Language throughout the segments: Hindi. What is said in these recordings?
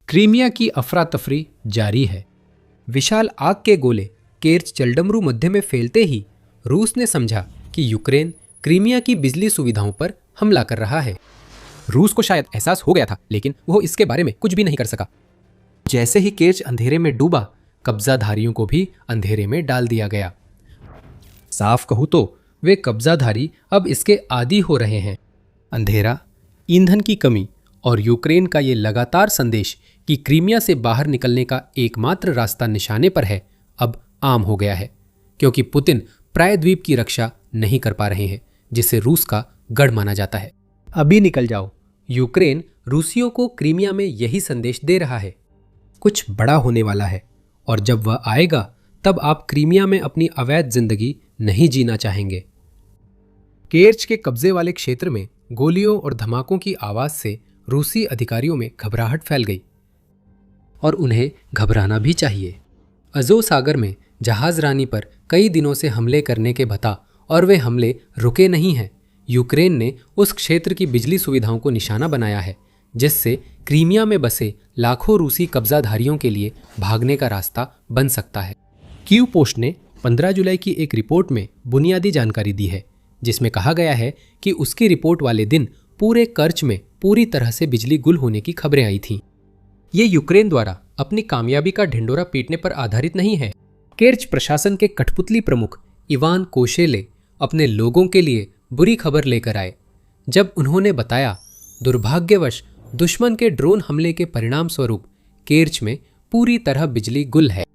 क्रीमिया की अफरा तफरी जारी है। विशाल आग के गोले केर्च चलडमरू मध्य में फैलते ही रूस ने समझा कि यूक्रेन क्रीमिया की बिजली सुविधाओं पर हमला कर रहा है। रूस को शायद एहसास हो गया था, लेकिन वो इसके बारे में कुछ भी नहीं कर सका। जैसे ही केर्च अंधेरे में डूबा, कब्जाधारियों को भी अंधेरे में डाल दिया गया। साफ कहूं तो वे कब्जाधारी अब इसके आदी हो रहे हैं। अंधेरा, ईंधन की कमी और यूक्रेन का ये लगातार संदेश कि क्रीमिया से बाहर निकलने का एकमात्र रास्ता निशाने पर है, अब आम हो गया है, क्योंकि पुतिन प्रायद्वीप की रक्षा नहीं कर पा रहे हैं, जिसे रूस का गढ़ माना जाता है। अभी निकल जाओ। यूक्रेन रूसियों को क्रीमिया में यही संदेश दे रहा है। कुछ बड़ा होने वाला है, और जब वह आएगा तब आप क्रीमिया में अपनी अवैध जिंदगी नहीं जीना चाहेंगे। केर्च के कब्जे वाले क्षेत्र में गोलियों और धमाकों की आवाज से रूसी अधिकारियों में घबराहट फैल गई, और उन्हें घबराना भी चाहिए। अज़ोव सागर में जहाज रानी पर कई दिनों से हमले करने के बता, और वे हमले रुके नहीं हैं। यूक्रेन ने उस क्षेत्र की बिजली सुविधाओं को निशाना बनाया है, जिससे क्रीमिया में बसे लाखों रूसी कब्जाधारियों के लिए भागने का रास्ता बन सकता है। कीव पोस्ट ने 15 जुलाई की एक रिपोर्ट में बुनियादी जानकारी दी है, जिसमें कहा गया है कि उसकी रिपोर्ट वाले दिन पूरे कर्च में पूरी तरह से बिजली गुल होने की खबरें आई थीं। ये यूक्रेन द्वारा अपनी कामयाबी का ढिंडोरा पीटने पर आधारित नहीं है। केर्च प्रशासन के कठपुतली प्रमुख इवान कोशेले अपने लोगों के लिए बुरी खबर लेकर आए, जब उन्होंने बताया, दुर्भाग्यवश दुश्मन के ड्रोन हमले के परिणाम स्वरूप केर्च में पूरी तरह बिजली गुल है।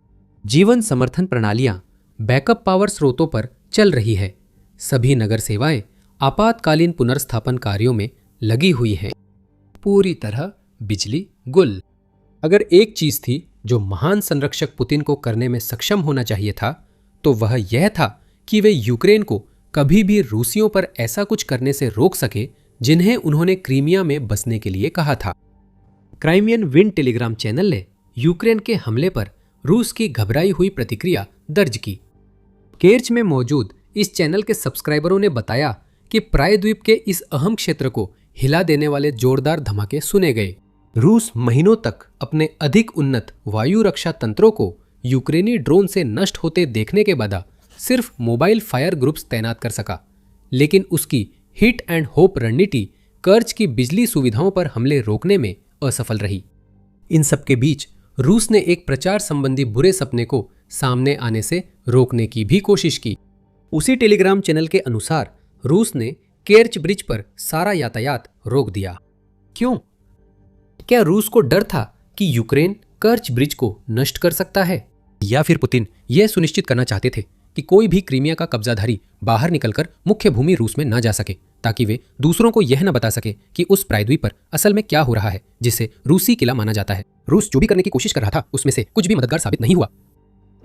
जीवन समर्थन प्रणालियां बैकअप पावर स्रोतों पर चल रही है। सभी नगर सेवाएं आपातकालीन पुनर्स्थापन कार्यों में लगी हुई हैं। पूरी तरह बिजली गुल। अगर एक चीज थी जो महान संरक्षक पुतिन को करने में सक्षम होना चाहिए था, तो वह यह था कि वे यूक्रेन को कभी भी रूसियों पर ऐसा कुछ करने से रोक सके जिन्हें उन्होंने क्रीमिया में बसने के लिए कहा था। क्राइमियन विंड टेलीग्राम चैनल ने यूक्रेन के हमले पर रूस की घबराई हुई प्रतिक्रिया दर्ज की। केर्च में मौजूद इस चैनल के सब्सक्राइबरों ने बताया कि प्रायद्वीप के इस अहम क्षेत्र को हिला देने वाले जोरदार धमाके सुने गए। रूस महीनों तक अपने अधिक उन्नत वायु रक्षा तंत्रों को यूक्रेनी ड्रोन से नष्ट होते देखने के बाद सिर्फ मोबाइल फायर ग्रुप्स तैनात कर सका, लेकिन उसकी हिट एंड होप रणनीति कर्च की बिजली सुविधाओं पर हमले रोकने में असफल रही। इन सबके बीच रूस ने एक प्रचार संबंधी बुरे सपने को सामने आने से रोकने की भी कोशिश की। उसी टेलीग्राम चैनल के अनुसार रूस ने केर्च ब्रिज पर सारा यातायात रोक दिया। क्यों? क्या रूस को डर था कि यूक्रेन कर्च ब्रिज को नष्ट कर सकता है, या फिर पुतिन यह सुनिश्चित करना चाहते थे कि कोई भी क्रीमिया का कब्जाधारी बाहर निकलकर मुख्य भूमि रूस में न जा सके, ताकि वे दूसरों को यह न बता सके कि उस प्रायद्वीप पर असल में क्या हो रहा है, जिसे रूसी किला माना जाता है। रूस जो भी करने की कोशिश कर रहा था, उसमें से कुछ भी मददगार साबित नहीं हुआ।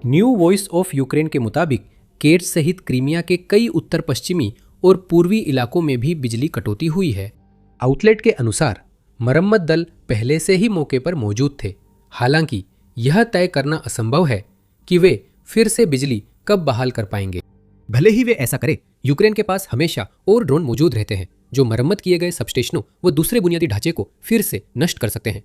न्यू वॉइस ऑफ यूक्रेन के मुताबिक केर्च सहित क्रीमिया के कई उत्तर पश्चिमी और पूर्वी इलाकों में भी बिजली कटौती हुई है। आउटलेट के अनुसार मरम्मत दल पहले से ही मौके पर मौजूद थे। हालांकि यह तय करना असंभव है कि वे फिर से बिजली कब बहाल कर पाएंगे। भले ही वे ऐसा करें, यूक्रेन के पास हमेशा और ड्रोन मौजूद रहते हैं जो मरम्मत किए गए सबस्टेशनों व दूसरे बुनियादी ढांचे को फिर से नष्ट कर सकते हैं।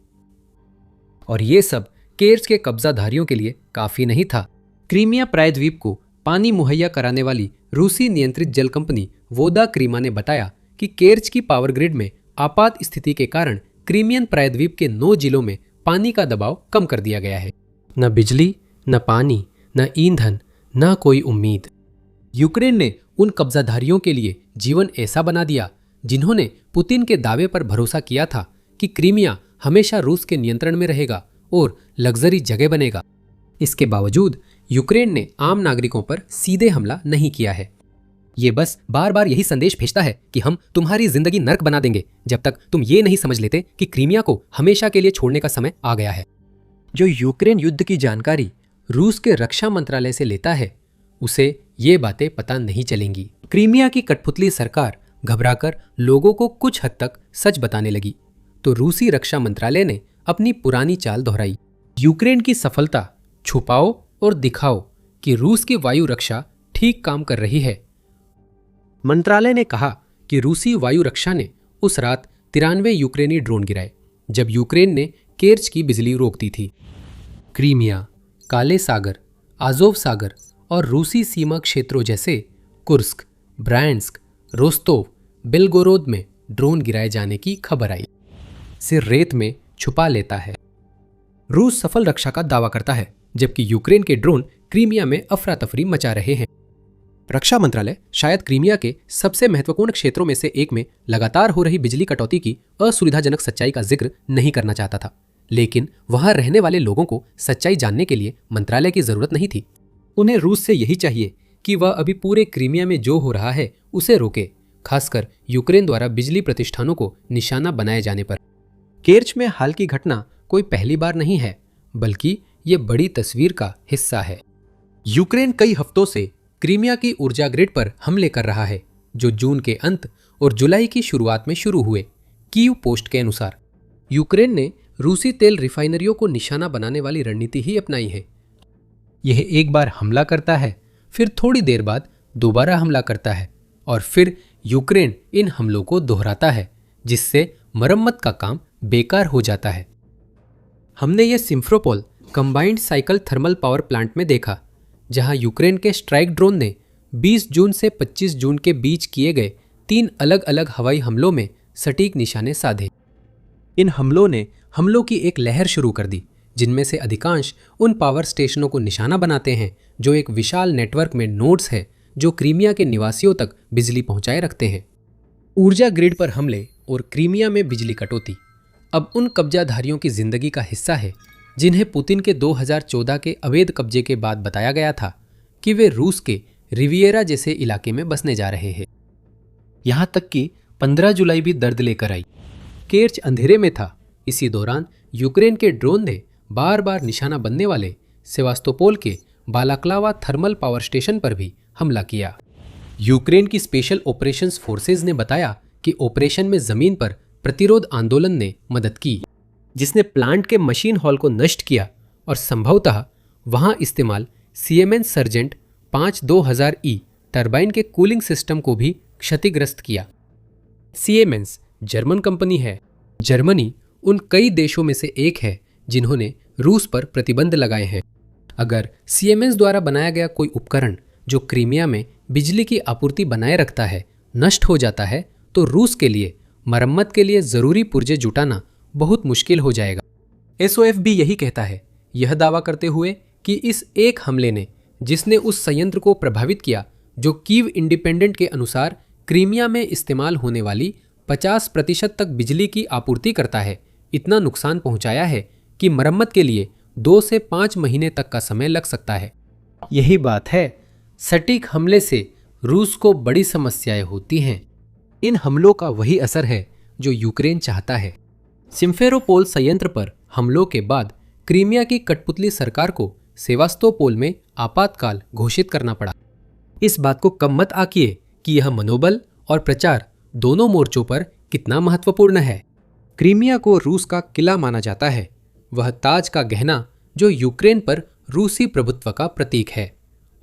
और ये सब केर्च के कब्जाधारियों के लिए काफी नहीं था। क्रीमिया प्रायद्वीप को पानी मुहैया कराने वाली रूसी नियंत्रित जल कंपनी वोदा क्रीमा ने बताया कि केर्च की पावर ग्रिड में आपात स्थिति के कारण क्रीमियन प्रायद्वीप के 9 जिलों में पानी का दबाव कम कर दिया गया है। न बिजली, न पानी, न ईंधन, न कोई उम्मीद। यूक्रेन ने उन कब्जाधारियों के लिए जीवन ऐसा बना दिया जिन्होंने पुतिन के दावे पर भरोसा किया था कि क्रीमिया हमेशा रूस के नियंत्रण में रहेगा और लग्जरी जगह बनेगा। इसके बावजूद यूक्रेन ने आम नागरिकों पर सीधे हमला नहीं किया है। ये बस बार बार यही संदेश भेजता है कि हम तुम्हारी जिंदगी नर्क बना देंगे जब तक तुम ये नहीं समझ लेते कि क्रीमिया को हमेशा के लिए छोड़ने का समय आ गया है। जो यूक्रेन युद्ध की जानकारी रूस के रक्षा मंत्रालय से लेता है, उसे ये बातें पता नहीं चलेंगी। क्रीमिया की कठपुतली सरकार घबराकर लोगों को कुछ हद तक सच बताने लगी, तो रूसी रक्षा मंत्रालय ने अपनी पुरानी चाल दोहराई। यूक्रेन की सफलता छुपाओ और दिखाओ कि रूस की वायु रक्षा ठीक काम कर रही है। मंत्रालय ने कहा कि रूसी वायु रक्षा ने उस रात 93 यूक्रेनी ड्रोन गिराए, जब यूक्रेन ने केर्च की बिजली रोकती थी। क्रीमिया, काले सागर, आज़ोव सागर और रूसी सीमा क्षेत्रों जैसे कुर्स्क, ब्रायंस्क, रोस्तोव, बेलगोरोद में ड्रोन गिराए जाने की खबर आई। सिर रेत में छुपा लेता है। रूस सफल रक्षा का दावा करता है, जबकि यूक्रेन के ड्रोन क्रीमिया में अफरा तफरी मचा रहे हैं। रक्षा मंत्रालय शायद क्रीमिया के सबसे महत्वपूर्ण क्षेत्रों में से एक में लगातार हो रही बिजली कटौती की असुविधाजनक सच्चाई का जिक्र नहीं करना चाहता था, लेकिन वहां रहने वाले लोगों को सच्चाई जानने के लिए मंत्रालय की जरूरत नहीं थी। उन्हें रूस से यही चाहिए कि वह अभी पूरे क्रीमिया में जो हो रहा है उसे रोके, खासकर यूक्रेन द्वारा बिजली प्रतिष्ठानों को निशाना बनाए जाने पर। केर्च में हाल की घटना कोई पहली बार नहीं है, बल्कि ये बड़ी तस्वीर का हिस्सा है। यूक्रेन कई हफ्तों से क्रीमिया की ऊर्जा ग्रिड पर हमले कर रहा है, जो जून के अंत और जुलाई की शुरुआत में शुरू हुए। कीव पोस्ट के अनुसार यूक्रेन ने रूसी तेल रिफाइनरियों को निशाना बनाने वाली रणनीति ही अपनाई है। यह एक बार हमला करता है, फिर थोड़ी देर बाद दोबारा हमला करता है और फिर यूक्रेन इन हमलों को दोहराता है, जिससे मरम्मत का काम बेकार हो जाता है। हमने ये Simferopol combined cycle thermal power plant में देखा, जहां यूक्रेन के स्ट्राइक ड्रोन ने 20 जून से 25 जून के बीच किए गए 3 अलग अलग हवाई हमलों में सटीक निशाने साधे। इन हमलों की एक लहर शुरू कर दी, जिनमें से अधिकांश उन पावर स्टेशनों को निशाना बनाते हैं जो एक विशाल नेटवर्क में नोड्स है, जो क्रीमिया के निवासियों तक बिजली पहुंचाए रखते हैं। ऊर्जा ग्रिड पर हमले और क्रीमिया में बिजली कटौती अब उन कब्जाधारियों की जिंदगी का हिस्सा है, जिन्हें पुतिन के 2014 के अवैध कब्जे के बाद बताया गया था कि वे रूस के रिविएरा जैसे इलाके में बसने जा रहे हैं। यहां तक कि 15 जुलाई भी दर्द लेकर आई। केर्च अंधेरे में था। इसी दौरान यूक्रेन के ड्रोन ने बार बार निशाना बनने वाले सेवास्तोपोल के बालाक्लावा थर्मल पावर स्टेशन पर भी हमला किया। यूक्रेन की स्पेशल ऑपरेशंस फोर्सेज ने बताया कि ऑपरेशन में जमीन पर प्रतिरोध आंदोलन ने मदद की, जिसने प्लांट के मशीन हॉल को नष्ट किया और संभवतः वहां इस्तेमाल सीएमेंस सर्जेंट 5-2000E टरबाइन के कूलिंग सिस्टम को भी क्षतिग्रस्त किया। सीएमेंस जर्मन कंपनी है। जर्मनी उन कई देशों में से एक है जिन्होंने रूस पर प्रतिबंध लगाए हैं। अगर सीएमेंस द्वारा बनाया गया कोई उपकरण जो क्रीमिया में बिजली की आपूर्ति बनाए रखता है नष्ट हो जाता है, तो रूस के लिए मरम्मत के लिए जरूरी पुर्जे जुटाना बहुत मुश्किल हो जाएगा। एसओएफ भी यही कहता है, यह दावा करते हुए कि इस एक हमले ने, जिसने उस संयंत्र को प्रभावित किया जो कीव इंडिपेंडेंट के अनुसार क्रीमिया में इस्तेमाल होने वाली 50% तक बिजली की आपूर्ति करता है, इतना नुकसान पहुंचाया है कि मरम्मत के लिए 2 से 5 महीने तक का समय लग सकता है। यही बात है, सटीक हमले से रूस को बड़ी समस्याएं होती हैं। इन हमलों का वही असर है जो यूक्रेन चाहता है। सिम्फेरोपोल संयंत्र पर हमलों के बाद क्रीमिया की कठपुतली सरकार को सेवास्तोपोल में आपातकाल घोषित करना पड़ा। इस बात को कम मत आकिए कि यह मनोबल और प्रचार दोनों मोर्चों पर कितना महत्वपूर्ण है। क्रीमिया को रूस का किला माना जाता है, वह ताज का गहना जो यूक्रेन पर रूसी प्रभुत्व का प्रतीक है,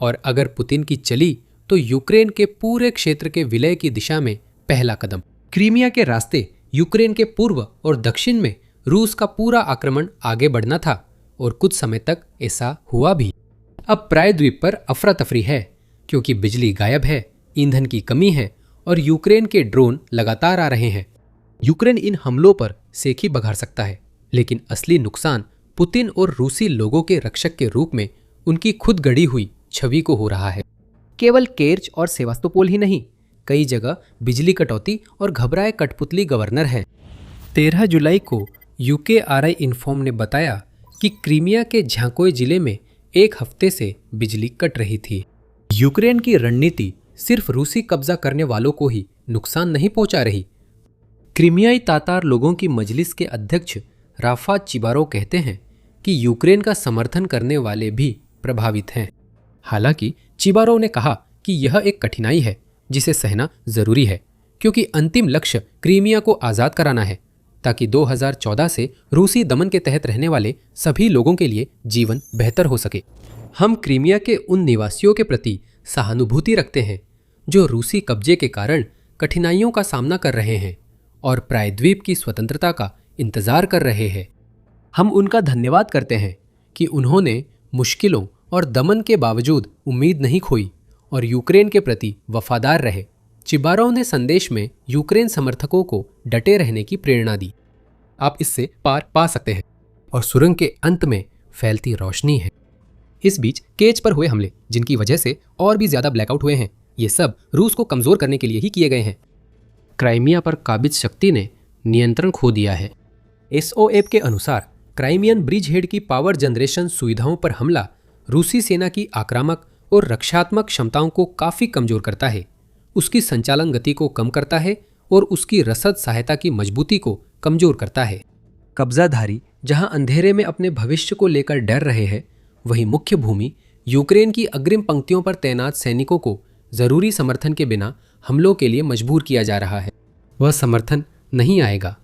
और अगर पुतिन की चली तो यूक्रेन के पूरे क्षेत्र के विलय की दिशा में पहला कदम। क्रीमिया के रास्ते यूक्रेन के पूर्व और दक्षिण में रूस का पूरा आक्रमण आगे बढ़ना था, और कुछ समय तक ऐसा हुआ भी। अब प्रायद्वीप पर अफरा तफरी है, क्योंकि बिजली गायब है, ईंधन की कमी है और यूक्रेन के ड्रोन लगातार आ रहे हैं। यूक्रेन इन हमलों पर सेखी बघार सकता है, लेकिन असली नुकसान पुतिन और रूसी लोगों के रक्षक के रूप में उनकी खुद गढ़ी हुई छवि को हो रहा है। केवल केर्च और सेवास्तोपोल ही नहीं, कई जगह बिजली कटौती और घबराए कठपुतली गवर्नर हैं। 13 जुलाई को UKRI इन्फॉर्म ने बताया कि क्रीमिया के झांकोय जिले में एक हफ्ते से बिजली कट रही थी। यूक्रेन की रणनीति सिर्फ रूसी कब्जा करने वालों को ही नुकसान नहीं पहुंचा रही। क्रीमियाई तातार लोगों की मजलिस के अध्यक्ष राफात चिबारोव कहते हैं कि यूक्रेन का समर्थन करने वाले भी प्रभावित हैं। हालांकि चिबारोव ने कहा कि यह एक कठिनाई है जिसे सहना जरूरी है, क्योंकि अंतिम लक्ष्य क्रीमिया को आज़ाद कराना है, ताकि 2014 से रूसी दमन के तहत रहने वाले सभी लोगों के लिए जीवन बेहतर हो सके। हम क्रीमिया के उन निवासियों के प्रति सहानुभूति रखते हैं जो रूसी कब्जे के कारण कठिनाइयों का सामना कर रहे हैं और प्रायद्वीप की स्वतंत्रता का इंतजार कर रहे हैं। हम उनका धन्यवाद करते हैं कि उन्होंने मुश्किलों और दमन के बावजूद उम्मीद नहीं खोई और यूक्रेन के प्रति वफादार रहे। चिबारोव ने संदेश में यूक्रेन समर्थकों को डटे रहने की प्रेरणा दी। आप इससे पार पा सकते हैं और सुरंग के अंत में फैलती रोशनी है। इस बीच केच पर हुए हमले, जिनकी वजह से और भी ज्यादा ब्लैकआउट हुए हैं, ये सब रूस को कमजोर करने के लिए ही किए गए हैं। क्राइमिया पर काबिज शक्ति ने नियंत्रण खो दिया है। एसओएफ के अनुसार क्राइमियन ब्रिज हेड की पावर जनरेशन सुविधाओं पर हमला रूसी सेना की आक्रामक और रक्षात्मक क्षमताओं को काफी कमजोर करता है, उसकी संचालन गति को कम करता है और उसकी रसद सहायता की मजबूती को कमजोर करता है। कब्जाधारी जहां अंधेरे में अपने भविष्य को लेकर डर रहे हैं, वहीं मुख्य भूमि यूक्रेन की अग्रिम पंक्तियों पर तैनात सैनिकों को जरूरी समर्थन के बिना हमलों के लिए मजबूर किया जा रहा है। वह समर्थन नहीं आएगा।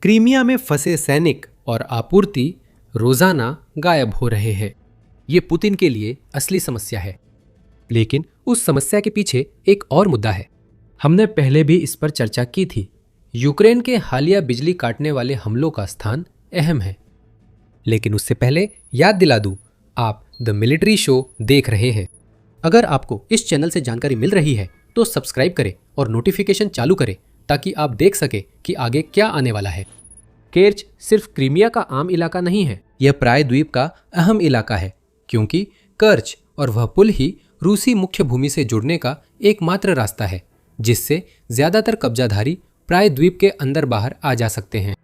क्रीमिया में फंसे सैनिक और आपूर्ति रोजाना गायब हो रहे हैं। ये पुतिन के लिए असली समस्या है। लेकिन उस समस्या के पीछे एक और मुद्दा है। हमने पहले भी इस पर चर्चा की थी। यूक्रेन के हालिया बिजली काटने वाले हमलों का स्थान अहम है। लेकिन उससे पहले याद दिला दूं, आप द मिलिट्री शो देख रहे हैं। अगर आपको इस चैनल से जानकारी मिल रही है तो सब्सक्राइब करें और नोटिफिकेशन चालू करें ताकि आप देख सकें कि आगे क्या आने वाला है। केर्च सिर्फ क्रीमिया का आम इलाका नहीं है, यह प्रायद्वीप का अहम इलाका है, क्योंकि कर्च और वह पुल ही रूसी मुख्य भूमि से जुड़ने का एकमात्र रास्ता है जिससे ज्यादातर कब्जाधारी प्रायद्वीप के अंदर बाहर आ जा सकते हैं।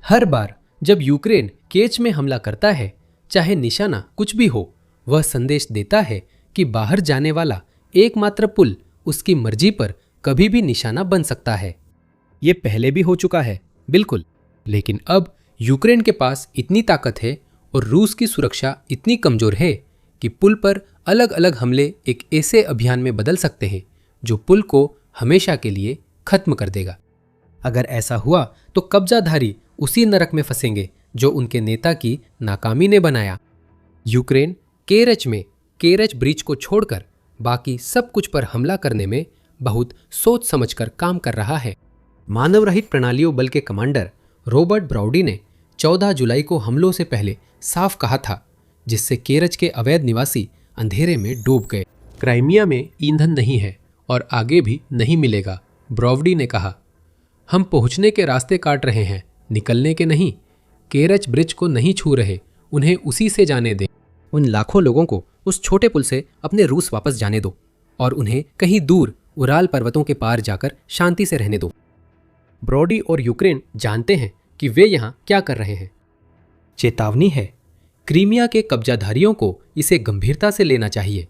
हर बार जब यूक्रेन केच में हमला करता है, चाहे निशाना कुछ भी हो, वह संदेश देता है कि बाहर जाने वाला एकमात्र पुल उसकी मर्जी पर कभी भी निशाना बन सकता है। ये पहले भी हो चुका है, बिल्कुल, लेकिन अब यूक्रेन के पास इतनी ताकत है और रूस की सुरक्षा इतनी कमजोर है कि पुल पर अलग अलग हमले एक ऐसे अभियान में बदल सकते हैं जो पुल को हमेशा के लिए खत्म कर देगा। अगर ऐसा हुआ तो कब्जाधारी उसी नरक में फंसेंगे जो उनके नेता की नाकामी ने बनाया। यूक्रेन केरच में केरच ब्रिज को छोड़कर बाकी सब कुछ पर हमला करने में बहुत सोच समझकर काम कर रहा है। मानव रहित प्रणालियों बल के कमांडर रॉबर्ट ब्राउडी ने 14 जुलाई को हमलों से पहले साफ कहा था, जिससे केरच के अवैध निवासी अंधेरे में डूब गए। क्राइमिया में ईंधन नहीं है और आगे भी नहीं मिलेगा, ब्राउडी ने कहा। हम पहुंचने के रास्ते काट रहे हैं, निकलने के नहीं। केरच ब्रिज को नहीं छू रहे, उन्हें उसी से जाने दें। उन लाखों लोगों को उस छोटे पुल से अपने रूस वापस जाने दो और उन्हें कहीं दूर उराल पर्वतों के पार जाकर शांति से रहने दो। ब्रॉडी और यूक्रेन जानते हैं कि वे यहाँ क्या कर रहे हैं। चेतावनी है, क्रीमिया के कब्जाधारियों को इसे गंभीरता से लेना चाहिए।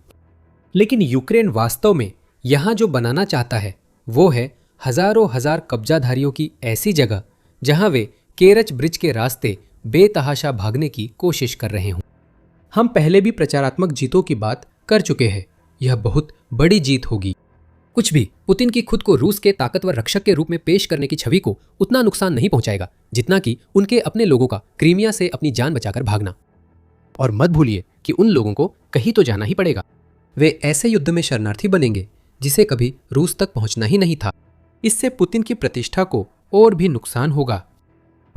लेकिन यूक्रेन वास्तव में यहाँ जो बनाना चाहता है वो है हजारों हजार कब्जाधारियों की ऐसी जगह जहाँ वे केरच ब्रिज के रास्ते बेतहाशा भागने की कोशिश कर रहे हों। हम पहले भी प्रचारात्मक जीतों की बात कर चुके हैं, यह बहुत बड़ी जीत होगी। कुछ भी पुतिन की खुद को रूस के ताकतवर रक्षक के रूप में पेश करने की छवि को उतना नुकसान नहीं पहुंचाएगा जितना कि उनके अपने लोगों का क्रीमिया से अपनी जान बचाकर भागना। और मत भूलिए कि उन लोगों को कहीं तो जाना ही पड़ेगा। वे ऐसे युद्ध में शरणार्थी बनेंगे जिसे कभी रूस तक पहुंचना ही नहीं था। इससे पुतिन की प्रतिष्ठा को और भी नुकसान होगा।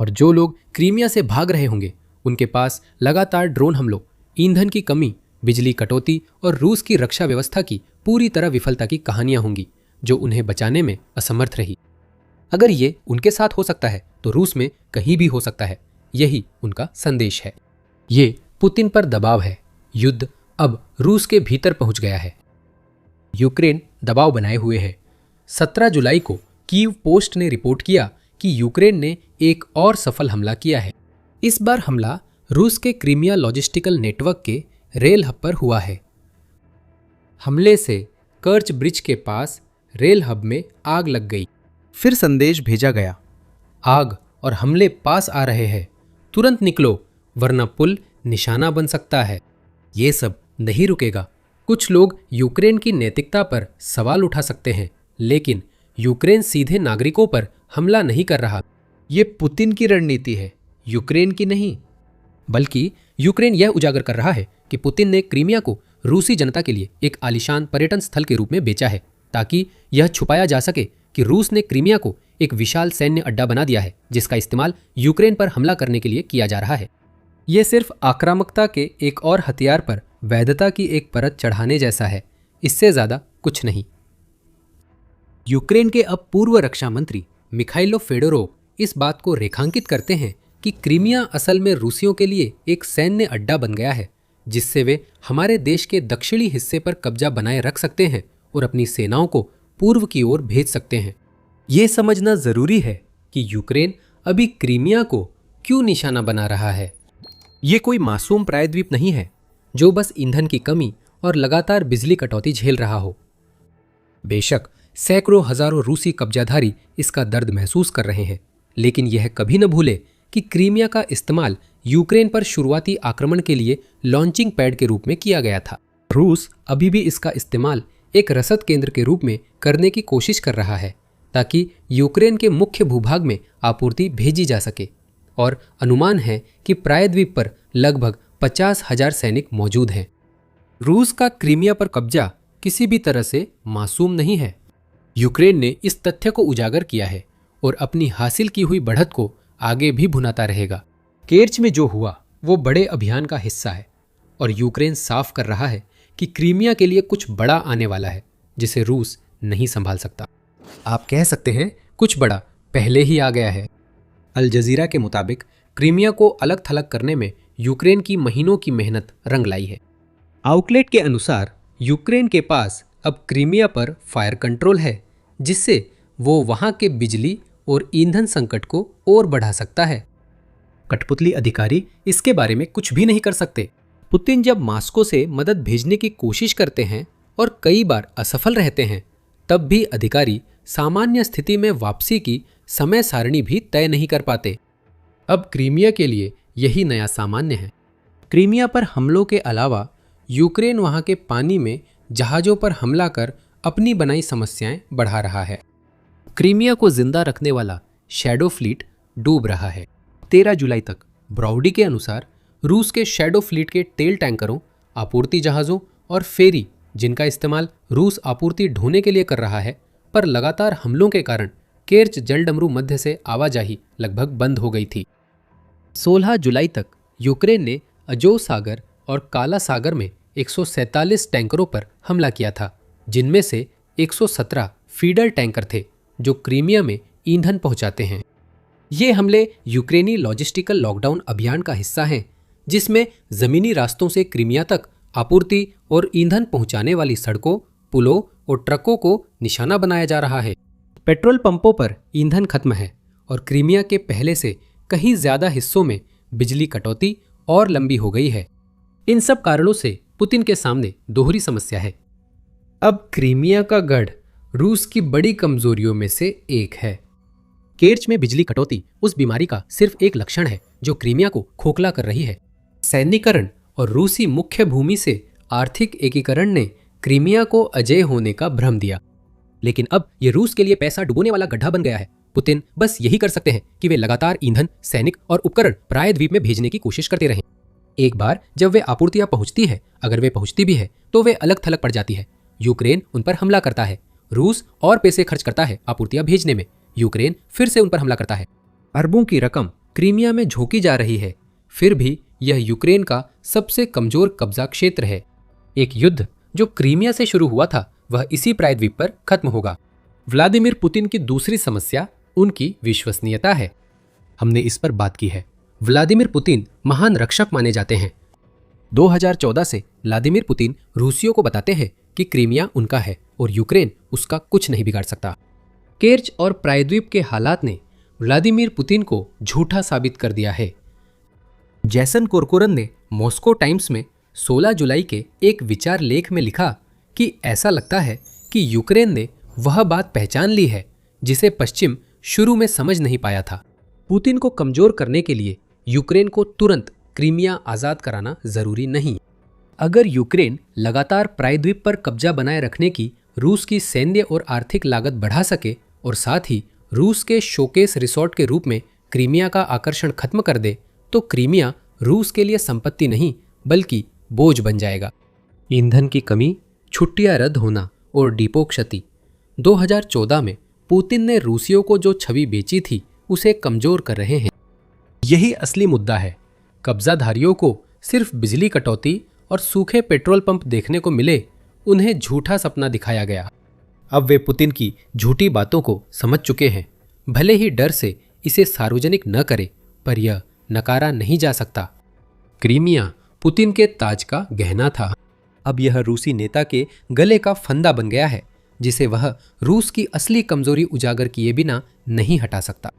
और जो लोग क्रीमिया से भाग रहे होंगे उनके पास लगातार ड्रोन हमलों, ईंधन की कमी, बिजली कटौती और रूस की रक्षा व्यवस्था की पूरी तरह विफलता की कहानियां होंगी जो उन्हें बचाने में असमर्थ रही। अगर ये उनके साथ हो सकता है तो रूस में कहीं भी हो सकता है, यही उनका संदेश है। ये पुतिन पर दबाव है। युद्ध अब रूस के भीतर पहुंच गया है। यूक्रेन दबाव बनाए हुए है। 17 जुलाई को कीव पोस्ट ने रिपोर्ट किया कि यूक्रेन ने एक और सफल हमला किया है। इस बार हमला रूस के क्रीमिया लॉजिस्टिकल नेटवर्क के रेल हब पर हुआ है। हमले से कर्च ब्रिज के पास रेल हब में आग लग गई। फिर संदेश भेजा गया, आग और हमले पास आ रहे हैं, तुरंत निकलो वरना पुल निशाना बन सकता है। ये सब नहीं रुकेगा। कुछ लोग यूक्रेन की नैतिकता पर सवाल उठा सकते हैं, लेकिन यूक्रेन सीधे नागरिकों पर हमला नहीं कर रहा। ये पुतिन की रणनीति है, यूक्रेन की नहीं। बल्कि यूक्रेन यह उजागर कर रहा है कि पुतिन ने क्रीमिया को रूसी जनता के लिए एक आलीशान पर्यटन स्थल के रूप में बेचा है, ताकि यह छुपाया जा सके कि रूस ने क्रीमिया को एक विशाल सैन्य अड्डा बना दिया है जिसका इस्तेमाल यूक्रेन पर हमला करने के लिए किया जा रहा है। ये सिर्फ आक्रामकता के एक और हथियार पर वैधता की एक परत चढ़ाने जैसा है, इससे ज्यादा कुछ नहीं। यूक्रेन के अब पूर्व रक्षा मंत्री मिखाइलो फेडोरोव इस बात को रेखांकित करते हैं कि क्रीमिया असल में रूसियों के लिए एक सैन्य अड्डा बन गया है जिससे वे हमारे देश के दक्षिणी हिस्से पर कब्जा बनाए रख सकते हैं और अपनी सेनाओं को पूर्व की ओर भेज सकते हैं। ये समझना जरूरी है कि यूक्रेन अभी क्रीमिया को क्यों निशाना बना रहा है। ये कोई मासूम प्रायद्वीप नहीं है जो बस ईंधन की कमी और लगातार बिजली कटौती झेल रहा हो। बेशक सैकड़ों हजारों रूसी कब्जाधारी इसका दर्द महसूस कर रहे हैं, लेकिन यह कभी न भूले कि क्रीमिया का इस्तेमाल यूक्रेन पर शुरुआती आक्रमण के लिए लॉन्चिंग पैड के रूप में किया गया था। रूस अभी भी इसका इस्तेमाल एक रसद केंद्र के रूप में करने की कोशिश कर रहा है ताकि यूक्रेन के मुख्य भूभाग में आपूर्ति भेजी जा सके, और अनुमान है कि प्रायद्वीप पर लगभग 50,000 सैनिक मौजूद हैं। रूस का क्रीमिया पर कब्जा किसी भी तरह से मासूम नहीं है। यूक्रेन ने इस तथ्य को उजागर किया है और अपनी हासिल की हुई बढ़त को आगे भी भुनाता रहेगा। केर्च में जो हुआ वो बड़े अभियान का हिस्सा है और यूक्रेन साफ कर रहा है कि क्रीमिया के लिए कुछ बड़ा आने वाला है जिसे रूस नहीं संभाल सकता। आप कह सकते हैं कुछ बड़ा पहले ही आ गया है। अल जजीरा के मुताबिक क्रीमिया को अलग थलग करने में यूक्रेन की महीनों की मेहनत रंग लाई है। आउटलेट के अनुसार यूक्रेन के पास अब क्रीमिया पर फायर कंट्रोल है जिससे वो वहां के बिजली और ईंधन संकट को और बढ़ा सकता है। कठपुतली अधिकारी इसके बारे में कुछ भी नहीं कर सकते। पुतिन जब मास्को से मदद भेजने की कोशिश करते हैं और कई बार असफल रहते हैं, तब भी अधिकारी सामान्य स्थिति में वापसी की समय सारणी भी तय नहीं कर पाते। अब क्रीमिया के लिए यही नया सामान्य है। क्रीमिया पर हमलों के अलावा यूक्रेन वहां के पानी में जहाज़ों पर हमला कर अपनी बनाई समस्याएं बढ़ा रहा है। क्रीमिया को जिंदा रखने वाला शैडो फ्लीट डूब रहा है। 13 जुलाई तक ब्राउडी के अनुसार रूस के शैडो फ्लीट के तेल टैंकरों, आपूर्ति जहाज़ों और फेरी जिनका इस्तेमाल रूस आपूर्ति ढोने के लिए कर रहा है, पर लगातार हमलों के कारण केर्च जलडमरू मध्य से आवाजाही लगभग बंद हो गई थी। 16 जुलाई तक यूक्रेन ने अजोव सागर और काला सागर में 147 टैंकरों पर हमला किया था, जिनमें से 117 फीडर टैंकर थे जो क्रीमिया में ईंधन पहुंचाते हैं। ये हमले यूक्रेनी लॉजिस्टिकल लॉकडाउन अभियान का हिस्सा हैं, जिसमें जमीनी रास्तों से क्रीमिया तक आपूर्ति और ईंधन पहुंचाने वाली सड़कों, पुलों और ट्रकों को निशाना बनाया जा रहा है। पेट्रोल पंपों पर ईंधन खत्म है और क्रीमिया के पहले से कहीं ज्यादा हिस्सों में बिजली कटौती और लंबी हो गई है। इन सब कारणों से पुतिन के सामने दोहरी समस्या है। अब क्रीमिया का गढ़ रूस की बड़ी कमजोरियों में से एक है। केर्च में बिजली कटौती उस बीमारी का सिर्फ एक लक्षण है जो क्रीमिया को खोखला कर रही है। सैन्यीकरण और रूसी मुख्य भूमि से आर्थिक एकीकरण ने क्रीमिया को अजेय होने का भ्रम दिया, लेकिन अब यह रूस के लिए पैसा डुबोने वाला गड्ढा बन गया है। पुतिन बस यही कर सकते हैं कि वे लगातार ईंधन, सैनिक और उपकरण प्रायद्वीप में भेजने की कोशिश करते रहें। एक बार जब वे आपूर्तियां पहुंचती है, अगर वे पहुंचती भी है तो वे अलग थलग पड़ जाती है। यूक्रेन उन पर हमला करता है, रूस और पैसे खर्च करता है आपूर्तियां भेजने में, यूक्रेन फिर से उन पर हमला करता है। अरबों की रकम क्रीमिया में झोंकी जा रही है, फिर भी यह यूक्रेन का सबसे कमजोर कब्जा क्षेत्र है। एक युद्ध जो क्रीमिया से शुरू हुआ था वह इसी प्रायद्वीप पर खत्म होगा। व्लादिमीर पुतिन की दूसरी समस्या उनकी विश्वसनीयता है। हमने इस पर बात की है। व्लादिमीर पुतिन महान रक्षक माने जाते हैं। 2014 से व्लादिमीर पुतिन रूसियों को बताते हैं कि क्रीमिया उनका है और यूक्रेन उसका कुछ नहीं बिगाड़ सकता। केर्च और प्रायद्वीप के हालात ने व्लादिमीर पुतिन को झूठा साबित कर दिया है। जैसन कोरकोरन ने मॉस्को टाइम्स में 16 जुलाई के एक विचार लेख में लिखा कि ऐसा लगता है कि यूक्रेन ने वह बात पहचान ली है जिसे पश्चिम शुरू में समझ नहीं पाया था। पुतिन को कमजोर करने के लिए यूक्रेन को तुरंत क्रीमिया आज़ाद कराना जरूरी नहीं। अगर यूक्रेन लगातार प्रायद्वीप पर कब्जा बनाए रखने की रूस की सैन्य और आर्थिक लागत बढ़ा सके और साथ ही रूस के शोकेस रिसोर्ट के रूप में क्रीमिया का आकर्षण खत्म कर दे, तो क्रीमिया रूस के लिए संपत्ति नहीं बल्कि बोझ बन जाएगा। ईंधन की कमी, छुट्टियां रद्द होना और डिपो क्षति। 2014 में पुतिन ने रूसियों को जो छवि बेची थी उसे कमजोर कर रहे हैं। यही असली मुद्दा है। कब्जाधारियों को सिर्फ बिजली कटौती और सूखे पेट्रोल पंप देखने को मिले, उन्हें झूठा सपना दिखाया गया। अब वे पुतिन की झूठी बातों को समझ चुके हैं। भले ही डर से इसे सार्वजनिक न करे, पर यह नकारा नहीं जा सकता। क्रीमिया पुतिन के ताज का गहना था। अब यह रूसी नेता के गले का फंदा बन गया है, जिसे वह रूस की असली कमजोरी उजागर किए बिना नहीं हटा सकता।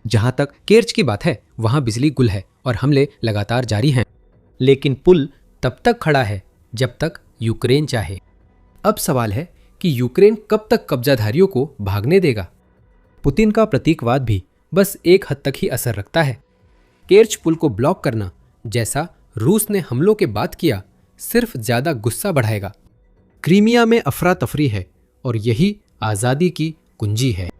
जहां तक केर्च की बात है, वहां बिजली गुल है और हमले लगातार जारी हैं। लेकिन पुल तब तक खड़ा है जब तक यूक्रेन चाहे। अब सवाल है कि यूक्रेन कब तक कब्जाधारियों को भागने देगा। पुतिन का प्रतीकवाद भी बस एक हद तक ही असर रखता है। केर्च पुल को ब्लॉक करना, जैसा रूस ने हमलों के बाद किया, सिर्फ ज्यादा गुस्सा बढ़ाएगा। क्रीमिया में अफरा तफरी है और यही आज़ादी की कुंजी है।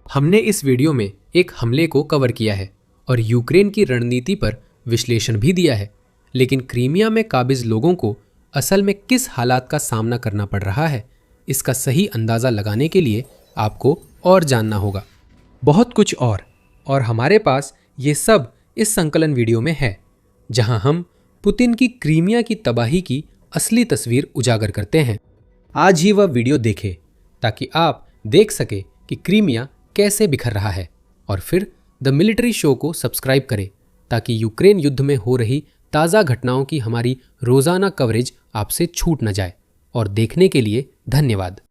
हमने इस वीडियो में एक हमले को कवर किया है और यूक्रेन की रणनीति पर विश्लेषण भी दिया है, लेकिन क्रीमिया में काबिज लोगों को असल में किस हालात का सामना करना पड़ रहा है, इसका सही अंदाज़ा लगाने के लिए आपको और जानना होगा। बहुत कुछ और हमारे पास ये सब इस संकलन वीडियो में है, जहां हम पुतिन की क्रीमिया की तबाही की असली तस्वीर उजागर करते हैं। आज ही वह वीडियो देखें ताकि आप देख सके कि क्रीमिया कैसे बिखर रहा है, और फिर द मिलिट्री शो को सब्सक्राइब करें ताकि यूक्रेन युद्ध में हो रही ताज़ा घटनाओं की हमारी रोज़ाना कवरेज आपसे छूट न जाए। और देखने के लिए धन्यवाद।